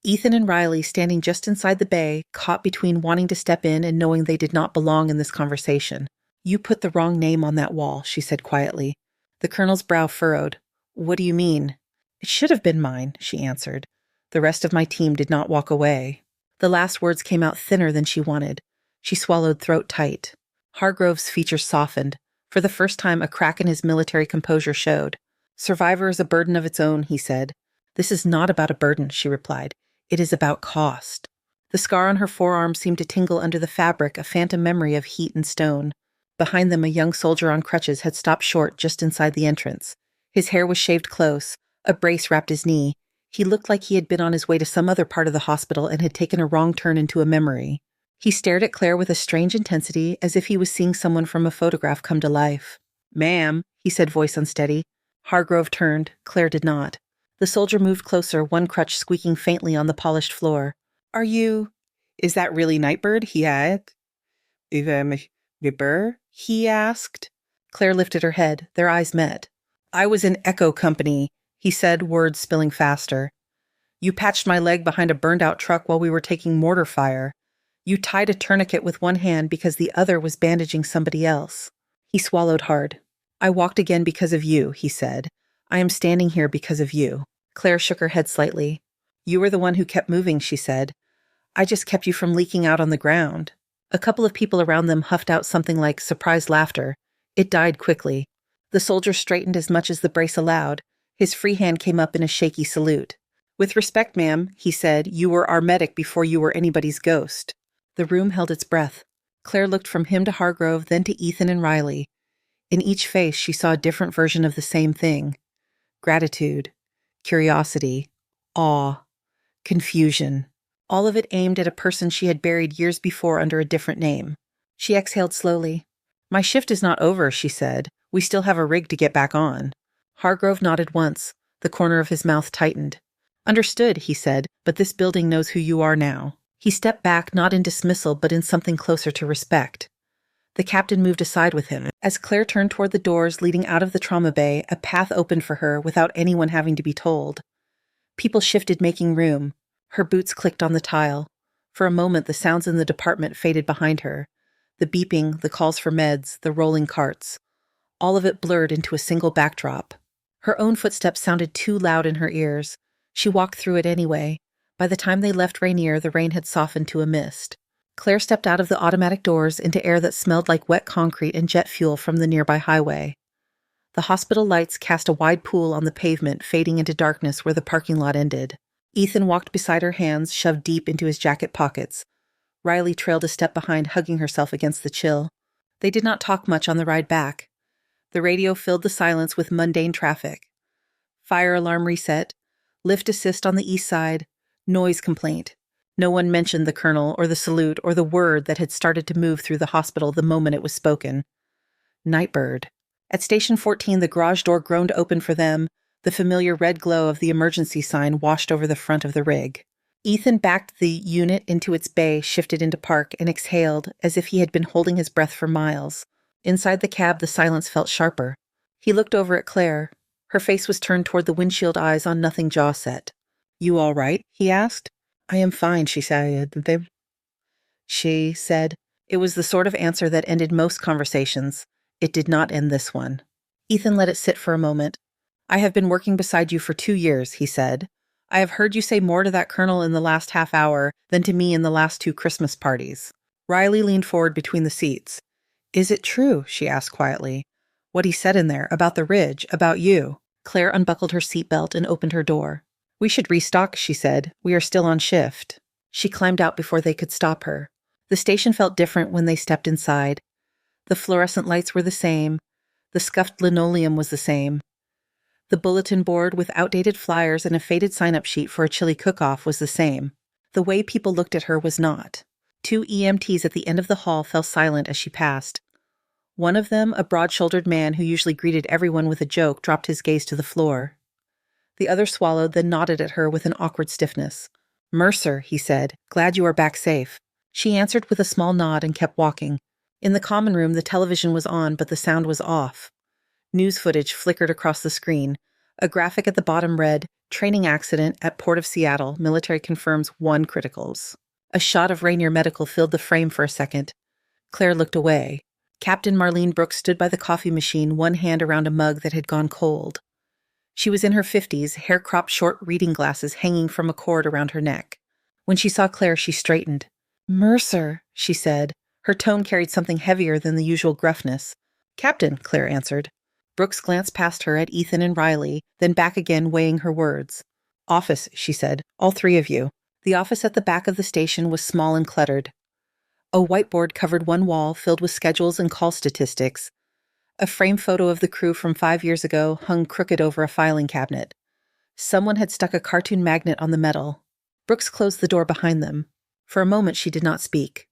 Ethan and Riley, standing just inside the bay, caught between wanting to step in and knowing they did not belong in this conversation. "You put the wrong name on that wall," she said quietly. The colonel's brow furrowed. "What do you mean?" "It should have been mine," she answered. "The rest of my team did not walk away." The last words came out thinner than she wanted. She swallowed throat tight. Hargrove's features softened. For the first time, a crack in his military composure showed. "Survivor is a burden of its own," he said. "This is not about a burden," she replied. "It is about cost." The scar on her forearm seemed to tingle under the fabric, a phantom memory of heat and stone. Behind them, a young soldier on crutches had stopped short just inside the entrance. His hair was shaved close. A brace wrapped his knee. He looked like he had been on his way to some other part of the hospital and had taken a wrong turn into a memory. He stared at Claire with a strange intensity, as if he was seeing someone from a photograph come to life. "Ma'am," he said, voice unsteady. Hargrove turned. Claire did not. The soldier moved closer, one crutch squeaking faintly on the polished floor. Is that really Nightbird?" he asked. He asked. Claire lifted her head. Their eyes met. "I was in Echo Company," he said, words spilling faster. "You patched my leg behind a burned-out truck while we were taking mortar fire. You tied a tourniquet with one hand because the other was bandaging somebody else. He swallowed hard. I walked again because of you, he said. I am standing here because of you. Claire shook her head slightly. You were the one who kept moving, she said. I just kept you from leaking out on the ground. A couple of people around them huffed out something like surprised laughter. It died quickly. The soldier straightened as much as the brace allowed. His free hand came up in a shaky salute. With respect, ma'am, he said, you were our medic before you were anybody's ghost. The room held its breath. Claire looked from him to Hargrove, then to Ethan and Riley. In each face she saw a different version of the same thing. Gratitude, curiosity, awe, confusion. All of it aimed at a person she had buried years before under a different name. She exhaled slowly. My shift is not over, she said. We still have a rig to get back on. Hargrove nodded once. The corner of his mouth tightened. Understood, he said, but this building knows who you are now. He stepped back, not in dismissal, but in something closer to respect. The captain moved aside with him. As Claire turned toward the doors leading out of the trauma bay, a path opened for her without anyone having to be told. People shifted, making room. Her boots clicked on the tile. For a moment, the sounds in the department faded behind her. The beeping, the calls for meds, the rolling carts. All of it blurred into a single backdrop. Her own footsteps sounded too loud in her ears. She walked through it anyway. By the time they left Rainier, the rain had softened to a mist. Claire stepped out of the automatic doors into air that smelled like wet concrete and jet fuel from the nearby highway. The hospital lights cast a wide pool on the pavement, fading into darkness where the parking lot ended. Ethan walked beside her, hands shoved deep into his jacket pockets. Riley trailed a step behind, hugging herself against the chill. They did not talk much on the ride back. The radio filled the silence with mundane traffic. Fire alarm reset. Lift assist on the east side. Noise complaint. No one mentioned the colonel or the salute or the word that had started to move through the hospital the moment it was spoken. Nightbird. At Station 14, the garage door groaned open for them. The familiar red glow of the emergency sign washed over the front of the rig. Ethan backed the unit into its bay, shifted into park, and exhaled as if he had been holding his breath for miles. Inside the cab, the silence felt sharper. He looked over at Claire. Her face was turned toward the windshield, eyes on nothing, jaw set. You all right? He asked. I am fine, she said. She said. It was the sort of answer that ended most conversations. It did not end this one. Ethan let it sit for a moment. I have been working beside you for 2 years, he said. I have heard you say more to that colonel in the last half hour than to me in the last 2 Christmas parties. Riley leaned forward between the seats. Is it true, she asked quietly. What he said in there, about the ridge, about you. Claire unbuckled her seatbelt and opened her door. We should restock, she said. We are still on shift. She climbed out before they could stop her. The station felt different when they stepped inside. The fluorescent lights were the same. The scuffed linoleum was the same. The bulletin board with outdated flyers and a faded sign-up sheet for a chili cook-off was the same. The way people looked at her was not. 2 EMTs at the end of the hall fell silent as she passed. One of them, a broad-shouldered man who usually greeted everyone with a joke, dropped his gaze to the floor. The other swallowed, then nodded at her with an awkward stiffness. Mercer, he said, glad you are back safe. She answered with a small nod and kept walking. In the common room, the television was on, but the sound was off. News footage flickered across the screen. A graphic at the bottom read, Training accident at Port of Seattle. Military confirms 1 criticals. A shot of Rainier Medical filled the frame for a second. Claire looked away. Captain Marlene Brooks stood by the coffee machine, one hand around a mug that had gone cold. She was in her 50s, hair-cropped short reading glasses hanging from a cord around her neck. When she saw Claire, she straightened. Mercer, she said. Her tone carried something heavier than the usual gruffness. Captain, Claire answered. Brooks glanced past her at Ethan and Riley, then back again, weighing her words. Office, she said. All 3 of you. The office at the back of the station was small and cluttered. A whiteboard covered one wall, filled with schedules and call statistics. A framed photo of the crew from 5 years ago hung crooked over a filing cabinet. Someone had stuck a cartoon magnet on the metal. Brooks closed the door behind them. For a moment she did not speak.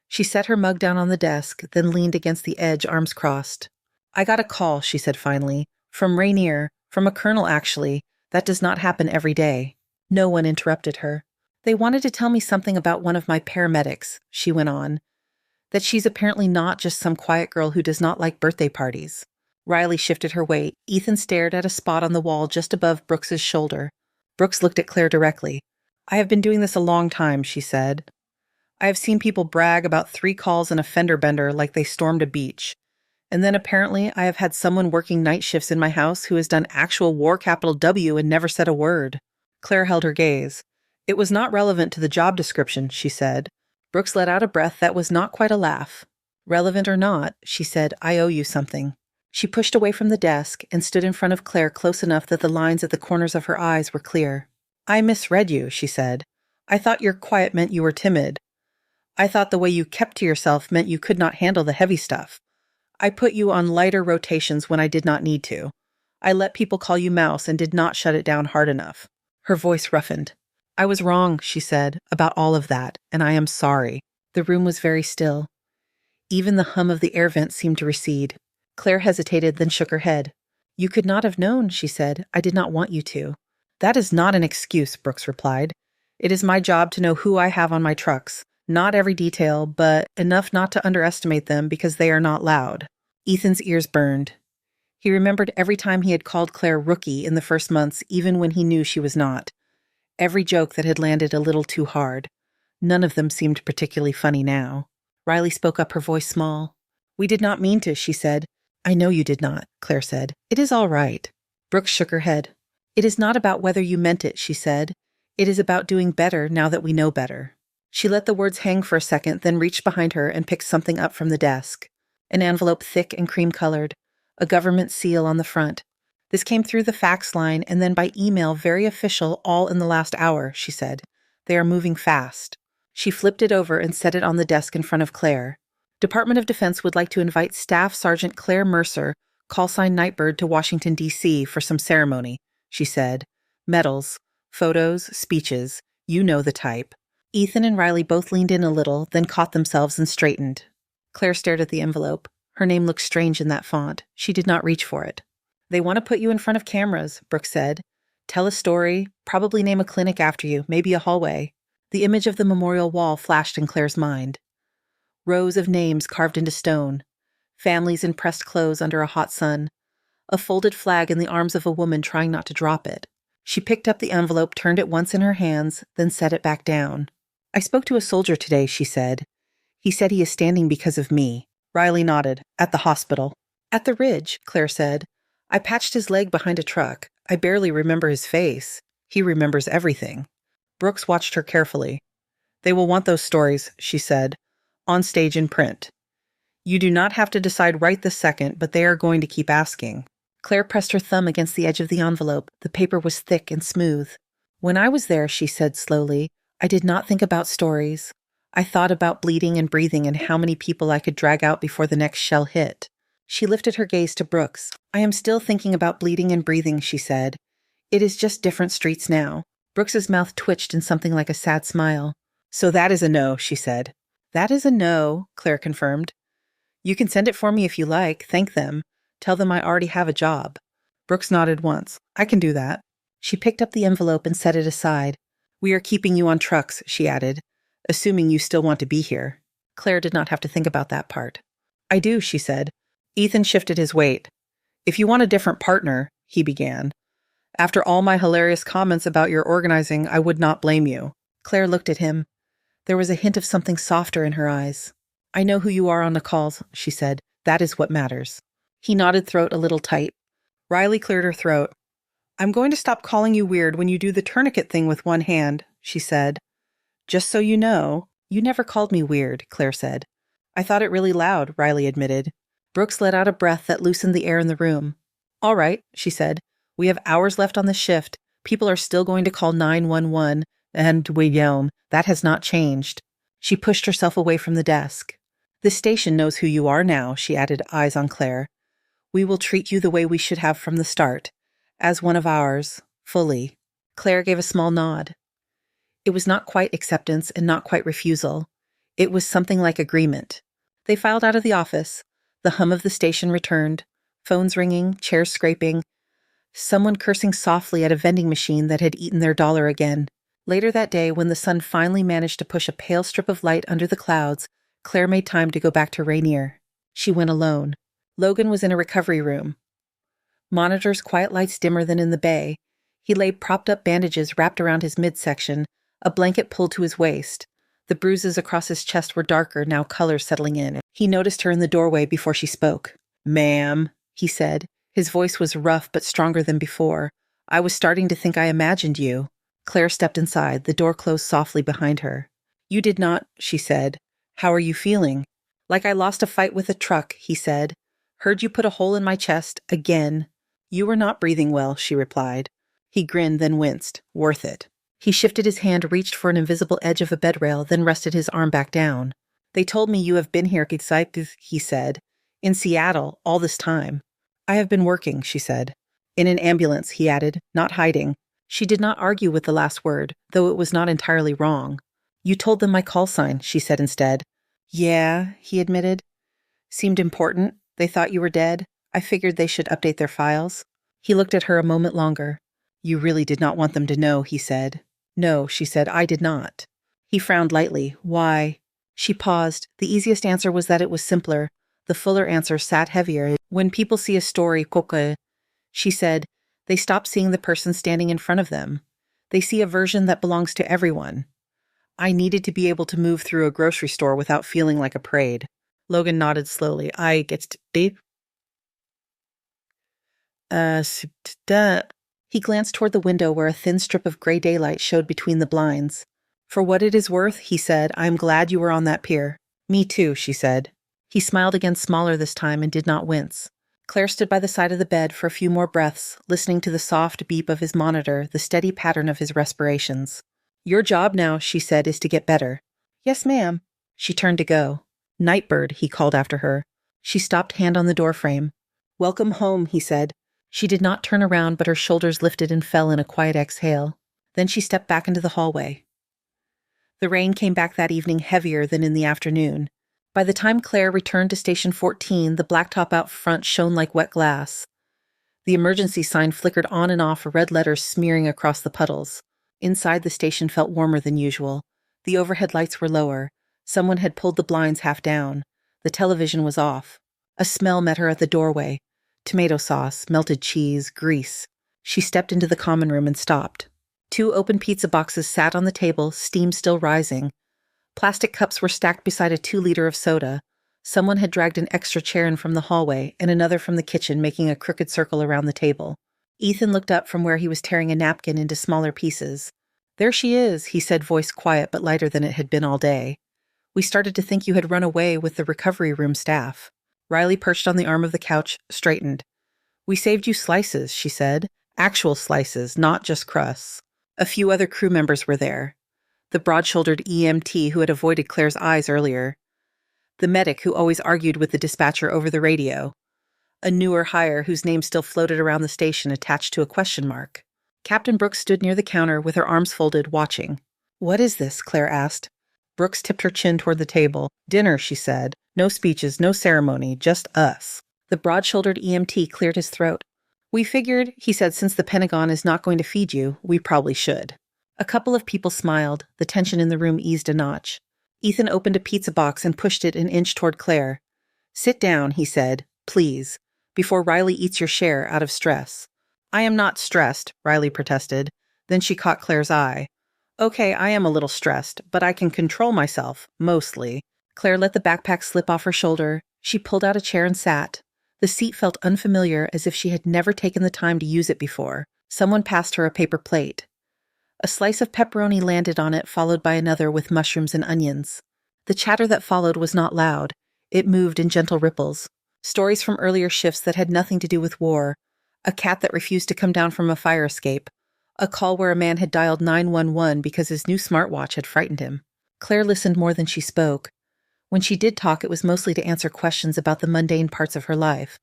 She set her mug down on the desk, then leaned against the edge, arms crossed. I got a call, she said finally. From Rainier. From a colonel, actually. That does not happen every day. No one interrupted her. They wanted to tell me something about one of my paramedics, she went on. That she's apparently not just some quiet girl who does not like birthday parties. Riley shifted her weight. Ethan stared at a spot on the wall just above Brooks's shoulder. Brooks looked at Claire directly. I have been doing this a long time, she said. I have seen people brag about 3 calls and a fender bender like they stormed a beach. And then apparently I have had someone working night shifts in my house who has done actual war capital W and never said a word. Claire held her gaze. It was not relevant to the job description, she said. Brooks let out a breath that was not quite a laugh. Relevant or not, she said, I owe you something. She pushed away from the desk and stood in front of Claire close enough that the lines at the corners of her eyes were clear. I misread you, she said. I thought your quiet meant you were timid. I thought the way you kept to yourself meant you could not handle the heavy stuff. I put you on lighter rotations when I did not need to. I let people call you Mouse and did not shut it down hard enough. Her voice roughened. I was wrong, she said, about all of that, and I am sorry. The room was very still. Even the hum of the air vent seemed to recede. Claire hesitated, then shook her head. You could not have known, she said. I did not want you to. That is not an excuse, Brooks replied. It is my job to know who I have on my trucks. Not every detail, but enough not to underestimate them because they are not loud. Ethan's ears burned. He remembered every time he had called Claire rookie in the first months, even when he knew she was not. Every joke that had landed a little too hard. None of them seemed particularly funny now. Riley spoke up, her voice small. We did not mean to, she said. I know you did not, Claire said. It is all right. Brooks shook her head. It is not about whether you meant it, she said. It is about doing better now that we know better. She let the words hang for a second, then reached behind her and picked something up from the desk. An envelope thick and cream-colored. A government seal on the front. This came through the fax line and then by email, very official, all in the last hour, she said. They are moving fast. She flipped it over and set it on the desk in front of Claire. Department of Defense would like to invite Staff Sergeant Claire Mercer, callsign Nightbird, to Washington, D.C. for some ceremony, she said. Medals, photos, speeches. You know the type. Ethan and Riley both leaned in a little, then caught themselves and straightened. Claire stared at the envelope. Her name looked strange in that font. She did not reach for it. They want to put you in front of cameras, Brooks said. Tell a story, probably name a clinic after you, maybe a hallway. The image of the memorial wall flashed in Claire's mind. Rows of names carved into stone. Families in pressed clothes under a hot sun. A folded flag in the arms of a woman trying not to drop it. She picked up the envelope, turned it once in her hands, then set it back down. I spoke to a soldier today, she said. He said he is standing because of me. Riley nodded. At the hospital. At the Ridge, Claire said. I patched his leg behind a truck. I barely remember his face. He remembers everything. Brooks watched her carefully. They will want those stories, she said. On stage in print. You do not have to decide right this second, but they are going to keep asking. Claire pressed her thumb against the edge of the envelope. The paper was thick and smooth. When I was there, she said slowly, I did not think about stories. I thought about bleeding and breathing and how many people I could drag out before the next shell hit. She lifted her gaze to Brooks. I am still thinking about bleeding and breathing, she said. It is just different streets now. Brooks's mouth twitched in something like a sad smile. So that is a no, she said. That is a no, Claire confirmed. You can send it for me if you like. Thank them. Tell them I already have a job. Brooks nodded once. I can do that. She picked up the envelope and set it aside. We are keeping you on trucks, she added, assuming you still want to be here. Claire did not have to think about that part. I do, she said. Ethan shifted his weight. If you want a different partner, he began. After all my hilarious comments about your organizing, I would not blame you. Claire looked at him. There was a hint of something softer in her eyes. I know who you are on the calls, she said. That is what matters. He nodded, throat a little tight. Riley cleared her throat. I'm going to stop calling you weird when you do the tourniquet thing with one hand, she said. Just so you know, you never called me weird, Claire said. I thought it really loud, Riley admitted. Brooks let out a breath that loosened the air in the room. All right, she said. We have hours left on the shift. People are still going to call 911, and William, that has not changed. She pushed herself away from the desk. The station knows who you are now, she added, eyes on Claire. We will treat you the way we should have from the start, as one of ours, fully. Claire gave a small nod. It was not quite acceptance and not quite refusal. It was something like agreement. They filed out of the office. The hum of the station returned. Phones ringing, chairs scraping. Someone cursing softly at a vending machine that had eaten their dollar again. Later that day, when the sun finally managed to push a pale strip of light under the clouds, Claire made time to go back to Rainier. She went alone. Logan was in a recovery room. Monitors, quiet lights dimmer than in the bay. He lay propped up, bandages wrapped around his midsection, a blanket pulled to his waist. The bruises across his chest were darker, now color settling in. He noticed her in the doorway before she spoke. "Ma'am," he said. His voice was rough but stronger than before. "I was starting to think I imagined you." Claire stepped inside. The door closed softly behind her. "You did not," she said. "How are you feeling?" "Like I lost a fight with a truck," he said. "Heard you put a hole in my chest, again." "You were not breathing well," she replied. He grinned, then winced. "Worth it." He shifted his hand, reached for an invisible edge of a bed rail, then rested his arm back down. "They told me you have been here," he said. "In Seattle, all this time." "I have been working," she said. "In an ambulance," he added, "not hiding." She did not argue with the last word, though it was not entirely wrong. "You told them my call sign," she said instead. "Yeah," he admitted. "Seemed important. They thought you were dead. I figured they should update their files." He looked at her a moment longer. "You really did not want them to know," he said. "No," she said, "I did not." He frowned lightly. "Why?" She paused. The easiest answer was that it was simpler. The fuller answer sat heavier. "When people see a story, she said, they stop seeing the person standing in front of them. They see a version that belongs to everyone. I needed to be able to move through a grocery store without feeling like a parade." Logan nodded slowly. "I get deep. He glanced toward the window where a thin strip of gray daylight showed between the blinds. "For what it is worth," he said, "I am glad you were on that pier." "Me too," she said. He smiled again, smaller this time, and did not wince. Claire stood by the side of the bed for a few more breaths, listening to the soft beep of his monitor, the steady pattern of his respirations. "Your job now," she said, "is to get better." "Yes, ma'am." She turned to go. "Nightbird," he called after her. She stopped, hand on the doorframe. "Welcome home," he said. She did not turn around, but her shoulders lifted and fell in a quiet exhale. Then she stepped back into the hallway. The rain came back that evening heavier than in the afternoon. By the time Claire returned to Station 14, the blacktop out front shone like wet glass. The emergency sign flickered on and off, red letters smearing across the puddles. Inside, the station felt warmer than usual. The overhead lights were lower. Someone had pulled the blinds half down. The television was off. A smell met her at the doorway. Tomato sauce, melted cheese, grease. She stepped into the common room and stopped. 2 open pizza boxes sat on the table, steam still rising. Plastic cups were stacked beside a 2-liter of soda. Someone had dragged an extra chair in from the hallway and another from the kitchen, making a crooked circle around the table. Ethan looked up from where he was tearing a napkin into smaller pieces. "There she is," he said, voice quiet but lighter than it had been all day. "We started to think you had run away with the recovery room staff." Riley, perched on the arm of the couch, straightened. "We saved you slices," she said. "Actual slices, not just crusts." A few other crew members were there. The broad-shouldered EMT who had avoided Claire's eyes earlier. The medic who always argued with the dispatcher over the radio. A newer hire whose name still floated around the station attached to a question mark. Captain Brooks stood near the counter with her arms folded, watching. "What is this?" Claire asked. Brooks tipped her chin toward the table. "Dinner," she said. "No speeches, no ceremony, just us." The broad-shouldered EMT cleared his throat. "We figured," he said, "since the Pentagon is not going to feed you, we probably should." A couple of people smiled. The tension in the room eased a notch. Ethan opened a pizza box and pushed it an inch toward Claire. "Sit down," he said, "please, before Riley eats your share out of stress." "I am not stressed," Riley protested. Then she caught Claire's eye. "Okay, I am a little stressed, but I can control myself, mostly." Claire let the backpack slip off her shoulder. She pulled out a chair and sat. The seat felt unfamiliar, as if she had never taken the time to use it before. Someone passed her a paper plate. A slice of pepperoni landed on it, followed by another with mushrooms and onions. The chatter that followed was not loud. It moved in gentle ripples. Stories from earlier shifts that had nothing to do with war. A cat that refused to come down from a fire escape. A call where a man had dialed 911 because his new smartwatch had frightened him. Claire listened more than she spoke. When she did talk, it was mostly to answer questions about the mundane parts of her life.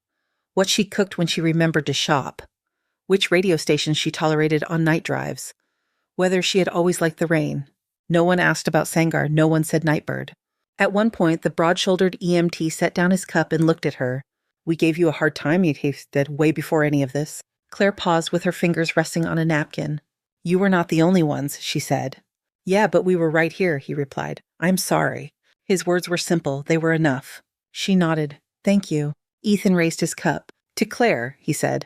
What she cooked when she remembered to shop. Which radio stations she tolerated on night drives. Whether she had always liked the rain. No one asked about Sangar, no one said Nightbird. At one point, the broad-shouldered EMT set down his cup and looked at her. "We gave you a hard time," he said, "way before any of this." Claire paused with her fingers resting on a napkin. "You were not the only ones," she said. "Yeah, but we were right here," he replied. "I'm sorry." His words were simple. They were enough. She nodded. "Thank you." Ethan raised his cup. "To Claire," he said,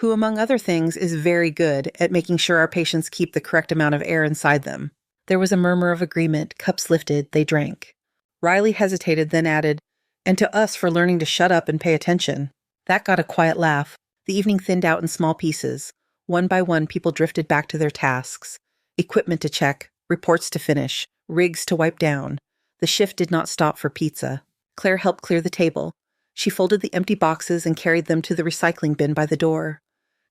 "who, among other things, is very good at making sure our patients keep the correct amount of air inside them." There was a murmur of agreement. Cups lifted, they drank. Riley hesitated, then added, "And to us for learning to shut up and pay attention." That got a quiet laugh. The evening thinned out in small pieces. One by one, people drifted back to their tasks. Equipment to check, reports to finish, rigs to wipe down. The shift did not stop for pizza. Claire helped clear the table. She folded the empty boxes and carried them to the recycling bin by the door.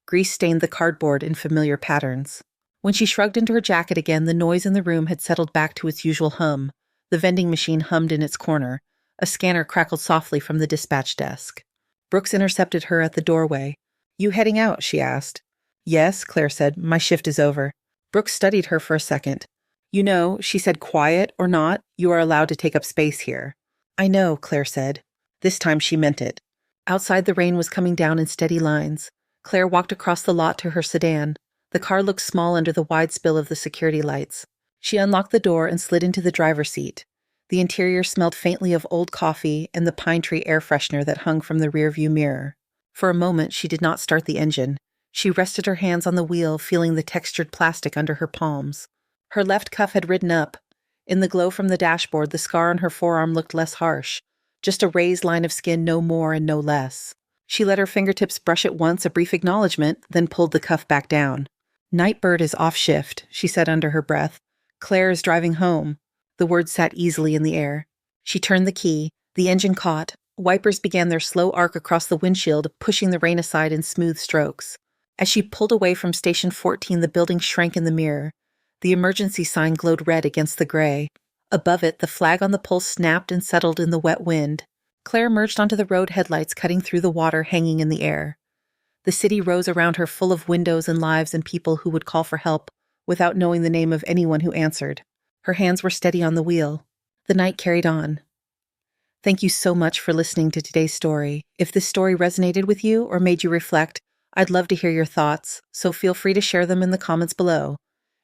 Grease stained the cardboard in familiar patterns. When she shrugged into her jacket again, the noise in the room had settled back to its usual hum. The vending machine hummed in its corner. A scanner crackled softly from the dispatch desk. Brooks intercepted her at the doorway. "You heading out?" she asked. "Yes," Claire said. "My shift is over." Brooks studied her for a second. "You know," she said, "quiet or not, you are allowed to take up space here." "I know," Claire said. This time she meant it. Outside, the rain was coming down in steady lines. Claire walked across the lot to her sedan. The car looked small under the wide spill of the security lights. She unlocked the door and slid into the driver's seat. The interior smelled faintly of old coffee and the pine tree air freshener that hung from the rearview mirror. For a moment, she did not start the engine. She rested her hands on the wheel, feeling the textured plastic under her palms. Her left cuff had ridden up. In the glow from the dashboard, the scar on her forearm looked less harsh. Just a raised line of skin, no more and no less. She let her fingertips brush it once, a brief acknowledgement, then pulled the cuff back down. "Nightbird is off shift," she said under her breath. "Claire is driving home." The words sat easily in the air. She turned the key. The engine caught. Wipers began their slow arc across the windshield, pushing the rain aside in smooth strokes. As she pulled away from Station 14, the building shrank in the mirror. The emergency sign glowed red against the gray. Above it, the flag on the pole snapped and settled in the wet wind. Claire emerged onto the road, headlights cutting through the water hanging in the air. The city rose around her, full of windows and lives and people who would call for help without knowing the name of anyone who answered. Her hands were steady on the wheel. The night carried on. Thank you so much for listening to today's story. If this story resonated with you or made you reflect, I'd love to hear your thoughts, so feel free to share them in the comments below.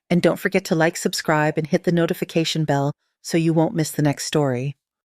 And don't forget to like, subscribe, and hit the notification bell so you won't miss the next story.